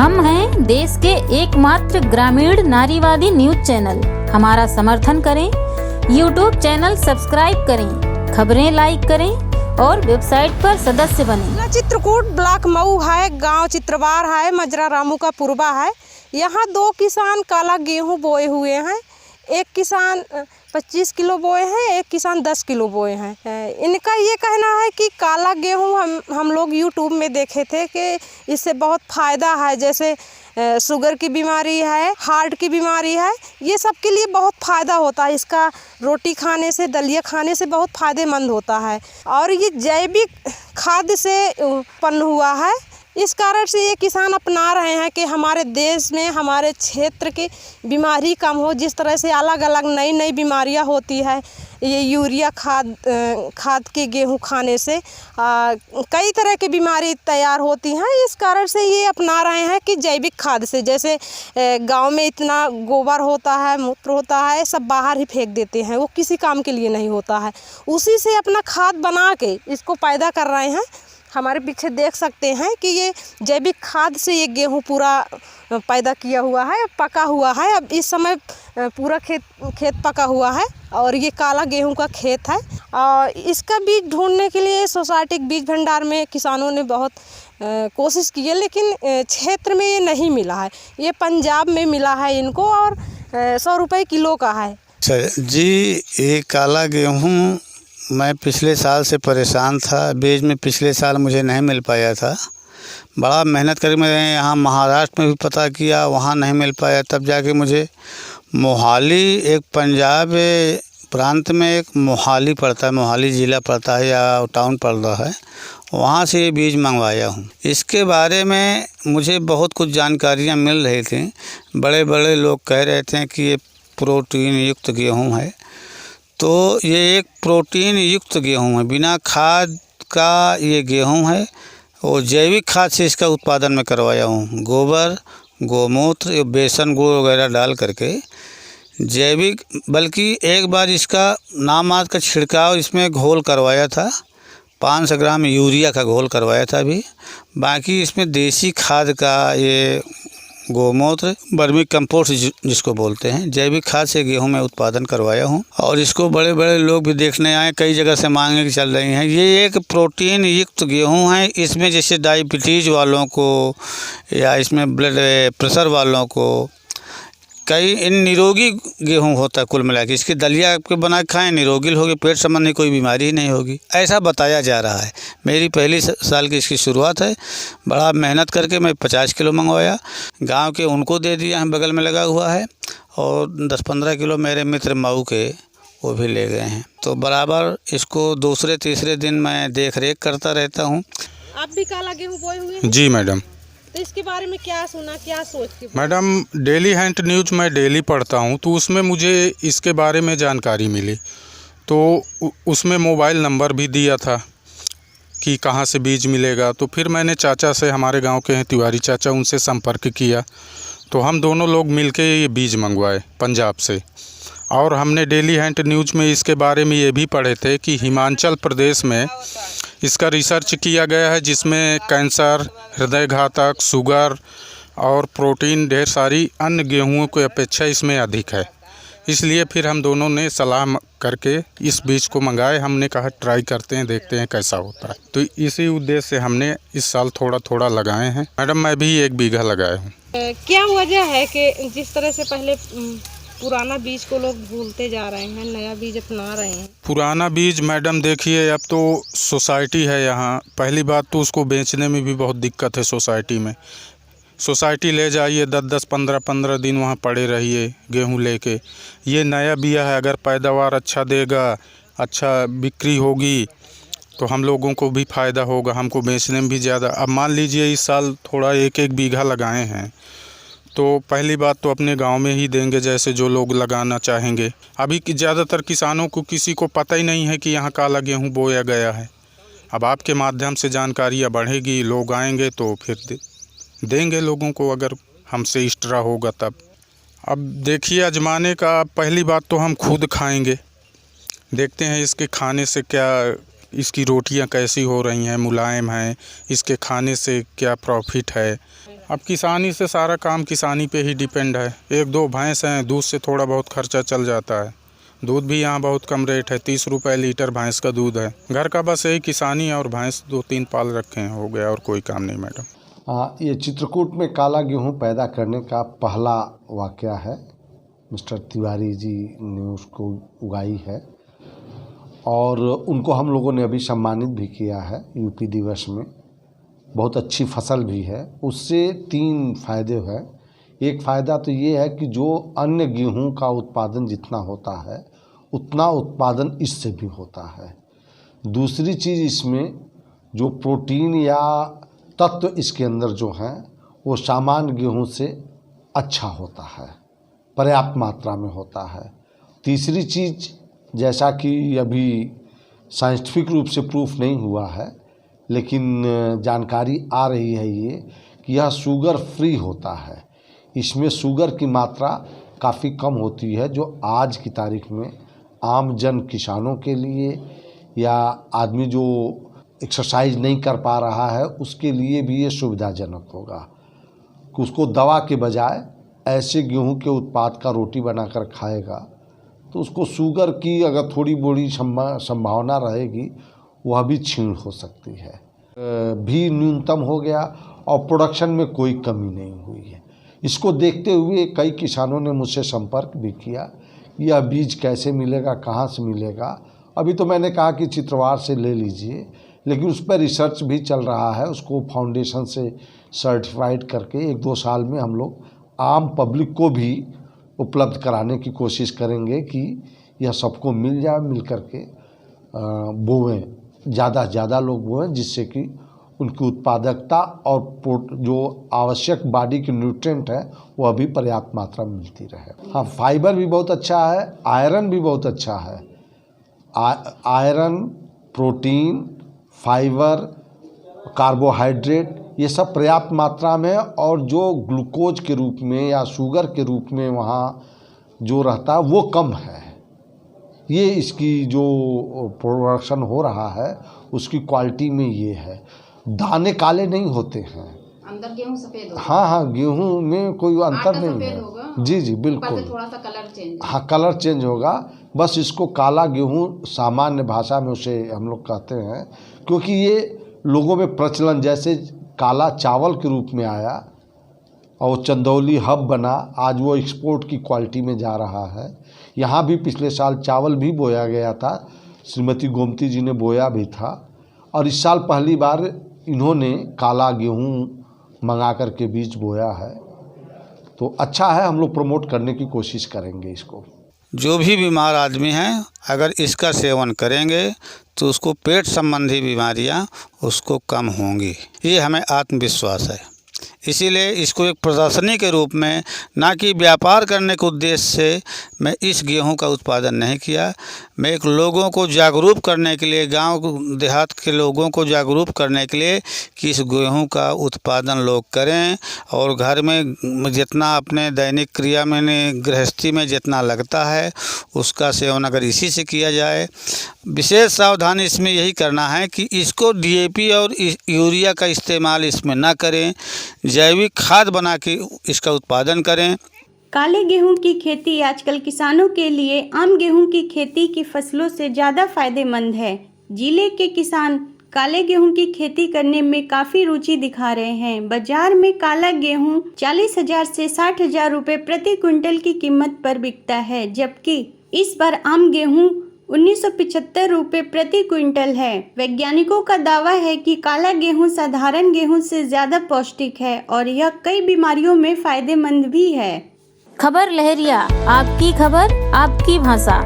हम हैं देश के एकमात्र ग्रामीण नारीवादी न्यूज चैनल। हमारा समर्थन करें, यूट्यूब चैनल सब्सक्राइब करें, खबरें लाइक करें और वेबसाइट पर सदस्य बनें। चित्रकूट ब्लॉक मऊ है, गांव चित्रवार है, मजरा रामू का पूर्वा है। यहाँ 2 किसान काला गेहूं बोए हुए हैं। एक किसान 25 किलो बोए हैं, एक किसान 10 किलो बोए हैं। इनका ये कहना है कि काला गेहूं हम लोग यूट्यूब में देखे थे कि इससे बहुत फ़ायदा है, जैसे शुगर की बीमारी है, हार्ट की बीमारी है, ये सब के लिए बहुत फ़ायदा होता है। इसका रोटी खाने से, दलिया खाने से बहुत फ़ायदेमंद होता है और ये जैविक खाद से उत्पन्न हुआ है। इस कारण से ये किसान अपना रहे हैं कि हमारे देश में, हमारे क्षेत्र की बीमारी कम हो। जिस तरह से अलग अलग नई बीमारियां होती है, ये यूरिया खाद के गेहूं खाने से कई तरह की बीमारी तैयार होती हैं। इस कारण से ये अपना रहे हैं कि जैविक खाद से, जैसे गांव में इतना गोबर होता है, मूत्र होता है, सब बाहर ही फेंक देते हैं, वो किसी काम के लिए नहीं होता है। उसी से अपना खाद बना के इसको पैदा कर रहे हैं। हमारे पीछे देख सकते हैं कि ये जैविक खाद से ये गेहूं पूरा पैदा किया हुआ है, पका हुआ है। अब इस समय पूरा खेत पका हुआ है और ये काला गेहूं का खेत है। और इसका बीज ढूंढने के लिए सोसाइटी बीज भंडार में किसानों ने बहुत कोशिश की है, लेकिन क्षेत्र में ये नहीं मिला है। ये पंजाब में मिला है इनको और 100 रुपये किलो का है। जी, ये काला गेहूँ मैं पिछले साल से परेशान था। बीज में पिछले साल मुझे नहीं मिल पाया था। बड़ा मेहनत करके मैं यहाँ महाराष्ट्र में भी पता किया, वहाँ नहीं मिल पाया। तब जाके मुझे मोहाली, एक पंजाब प्रांत में एक मोहाली पड़ता है, मोहाली ज़िला पड़ता है या टाउन पड़ता है, वहाँ से ये बीज मंगवाया हूँ। इसके बारे में मुझे बहुत कुछ जानकारियाँ मिल रही थी। बड़े बड़े लोग कह रहे थे कि ये प्रोटीन युक्त गेहूँ है। तो ये एक प्रोटीन युक्त गेहूं है, बिना खाद का ये गेहूं है और जैविक खाद से इसका उत्पादन मैं करवाया हूं। गोबर, गोमूत्र, बेसन, गुड़ वगैरह डाल करके जैविक, बल्कि एक बार इसका नामात्र का छिड़काव इसमें घोल करवाया था, 500 ग्राम यूरिया का घोल करवाया था अभी। बाकी इसमें देसी खाद का ये गोमूत्र, वर्मी कंपोस्ट जिसको बोलते हैं, जैविक खाद से गेहूं में उत्पादन करवाया हूं। और इसको बड़े बड़े लोग भी देखने आए, कई जगह से मांगे की चल रही हैं। ये एक प्रोटीन युक्त गेहूं है। इसमें जैसे डायबिटीज़ वालों को या इसमें ब्लड प्रेशर वालों को, कई इन निरोगी गेहूं होता है। कुल मिला के इसकी दलिया आपके बना खाएं, निरोगी होगी, पेट संबंधी कोई बीमारी ही नहीं होगी, ऐसा बताया जा रहा है। मेरी पहली साल की इसकी शुरुआत है। बड़ा मेहनत करके मैं 50 किलो मंगवाया, गांव के उनको दे दिया है, बगल में लगा हुआ है, और 10-15 किलो मेरे मित्र मऊ के वो भी ले गए हैं। तो बराबर इसको दूसरे तीसरे दिन मैं देख रेख करता रहता हूँ। आप भी काला गेहूँ बोए हुए हैं? जी मैडम। तो इसके बारे में क्या सुना, क्या सोच के? मैडम, डेली हैंड न्यूज़ मैं डेली पढ़ता हूँ, तो उसमें मुझे इसके बारे में जानकारी मिली। तो उसमें मोबाइल नंबर भी दिया था कि कहाँ से बीज मिलेगा। तो फिर मैंने चाचा से, हमारे गांव के हैं तिवारी चाचा, उनसे संपर्क किया। तो हम दोनों लोग मिलके ये बीज मंगवाए पंजाब से। और हमने डेली हैंड न्यूज़ में इसके बारे में ये भी पढ़े थे कि हिमाचल प्रदेश में इसका रिसर्च किया गया है, जिसमें कैंसर, हृदय घातक, शुगर और प्रोटीन ढेर सारी अन्य गेहूँओं की अपेक्षा इसमें अधिक है। इसलिए फिर हम दोनों ने सलाह करके इस बीज को मंगाए। हमने कहा ट्राई करते हैं, देखते हैं कैसा होता है। तो इसी उद्देश्य से हमने इस साल थोड़ा थोड़ा लगाए हैं। मैडम, मैं भी 1 बीघा लगाया हूँ। क्या वजह है कि जिस तरह से पहले पुराना बीज को लोग भूलते जा रहे हैं, नया बीज अपना रहे हैं? पुराना बीज मैडम देखिए, अब तो सोसाइटी है यहाँ। पहली बात तो उसको बेचने में भी बहुत दिक्कत है सोसाइटी में। सोसाइटी ले जाइए, 10-10, 15-15 दिन वहाँ पड़े रहिए गेहूँ लेके। ये नया बिया है, अगर पैदावार अच्छा देगा, अच्छा बिक्री होगी, तो हम लोगों को भी फ़ायदा होगा, हमको बेचने में भी ज़्यादा। अब मान लीजिए इस साल थोड़ा 1-1 बीघा लगाए हैं, तो पहली बात तो अपने गांव में ही देंगे, जैसे जो लोग लगाना चाहेंगे। अभी ज़्यादातर किसानों को किसी को पता ही नहीं है कि यहाँ काला गेहूँ बोया गया है। अब आपके माध्यम से जानकारियाँ बढ़ेगी, लोग आएंगे तो फिर देंगे लोगों को, अगर हमसे इष्टरा होगा तब। अब देखिए आजमाने का, पहली बात तो हम खुद खाएंगे, देखते हैं इसके खाने से क्या, इसकी रोटियां कैसी हो रही हैं, मुलायम हैं, इसके खाने से क्या प्रॉफिट है। अब किसानी से सारा काम किसानी पे ही डिपेंड है। 1-2 भैंस हैं, दूध से थोड़ा बहुत खर्चा चल जाता है। दूध भी यहाँ बहुत कम रेट है, 30 रुपये लीटर भैंस का दूध है। घर का बस यही किसानी और भैंस 2-3 पाल रखे हैं, हो गया और कोई काम नहीं मैडम। ये चित्रकूट में काला गेहूं पैदा करने का पहला वाक़या है। मिस्टर तिवारी जी ने उसको उगाई है और उनको हम लोगों ने अभी सम्मानित भी किया है यूपी दिवस में। बहुत अच्छी फसल भी है। उससे 3 फ़ायदे हैं। एक फ़ायदा तो ये है कि जो अन्य गेहूं का उत्पादन जितना होता है उतना उत्पादन इससे भी होता है। दूसरी चीज़, इसमें जो प्रोटीन या तत्व इसके अंदर जो हैं वो सामान्य गेहूं से अच्छा होता है, पर्याप्त मात्रा में होता है। तीसरी चीज़, जैसा कि अभी साइंटिफिक रूप से प्रूफ नहीं हुआ है लेकिन जानकारी आ रही है ये कि यह शुगर फ्री होता है। इसमें शुगर की मात्रा काफ़ी कम होती है, जो आज की तारीख में आम जन किसानों के लिए या आदमी जो एक्सरसाइज नहीं कर पा रहा है उसके लिए भी ये सुविधाजनक होगा कि उसको दवा के बजाय ऐसे गेहूं के उत्पाद का रोटी बनाकर खाएगा तो उसको शुगर की अगर थोड़ी बड़ी संभावना रहेगी वह भी क्षीण हो सकती है, भी न्यूनतम हो गया और प्रोडक्शन में कोई कमी नहीं हुई है। इसको देखते हुए कई किसानों ने मुझसे संपर्क भी किया, यह बीज कैसे मिलेगा, कहाँ से मिलेगा। अभी तो मैंने कहा कि चित्रवार से ले लीजिए, लेकिन उस पर रिसर्च भी चल रहा है। उसको फाउंडेशन से सर्टिफाइड करके 1-2 साल में हम लोग आम पब्लिक को भी उपलब्ध कराने की कोशिश करेंगे कि यह सबको मिल जाए, मिल करके बोएं, ज़्यादा से ज़्यादा लोग बोएं, जिससे कि उनकी उत्पादकता और जो आवश्यक बॉडी के न्यूट्रिएंट है वह भी पर्याप्त मात्रा में मिलती रहे। हाँ, फाइबर भी बहुत अच्छा है, आयरन भी बहुत अच्छा है। आयरन, प्रोटीन, फाइबर, कार्बोहाइड्रेट, ये सब पर्याप्त मात्रा में, और जो ग्लूकोज के रूप में या शुगर के रूप में वहाँ जो रहता है वो कम है। ये इसकी जो प्रोडक्शन हो रहा है उसकी क्वालिटी में ये है। दाने काले नहीं होते हैं, अंदर गेहूं सफेद होगा। हाँ, गेहूं में कोई अंतर नहीं है। जी बिल्कुल, थोड़ा सा कलर चेंज। हाँ, कलर चेंज होगा। बस इसको काला गेहूं सामान्य भाषा में उसे हम लोग कहते हैं, क्योंकि ये लोगों में प्रचलन जैसे काला चावल के रूप में आया और चंदौली हब बना, आज वो एक्सपोर्ट की क्वालिटी में जा रहा है। यहाँ भी पिछले साल चावल भी बोया गया था, श्रीमती गोमती जी ने बोया भी था, और इस साल पहली बार इन्होंने काला गेहूं मंगा करके बीज बोया है। तो अच्छा है, हम लोग प्रमोट करने की कोशिश करेंगे इसको। जो भी बीमार आदमी हैं अगर इसका सेवन करेंगे तो उसको पेट संबंधी बीमारियां उसको कम होंगी, ये हमें आत्मविश्वास है। इसीलिए इसको एक प्रदर्शनी के रूप में, ना कि व्यापार करने के उद्देश्य से मैं इस गेहूं का उत्पादन नहीं किया। मैं एक लोगों को जागरूक करने के लिए, गांव देहात के लोगों को जागरूक करने के लिए कि इस गेहूं का उत्पादन लोग करें और घर में जितना अपने दैनिक क्रिया में, गृहस्थी में जितना लगता है उसका सेवन अगर इसी से किया जाए। विशेष सावधानी इसमें यही करना है कि इसको DAP और यूरिया का इस्तेमाल इसमें ना करें, जैविक खाद बना के इसका उत्पादन करें। काले गेहूं की खेती आजकल किसानों के लिए आम गेहूं की खेती की फसलों से ज़्यादा फायदेमंद है। जिले के किसान काले गेहूं की खेती करने में काफ़ी रुचि दिखा रहे हैं। बाजार में काला गेहूं 40,000 से 60,000 रुपये प्रति क्विंटल की कीमत पर बिकता है, जबकि इस बार आम गेहूं 1975 रुपये प्रति क्विंटल है। वैज्ञानिकों का दावा है कि काला गेहूं साधारण गेहूं से ज़्यादा पौष्टिक है और यह कई बीमारियों में फायदेमंद भी है। खबर लहरिया, आपकी खबर आपकी भाषा।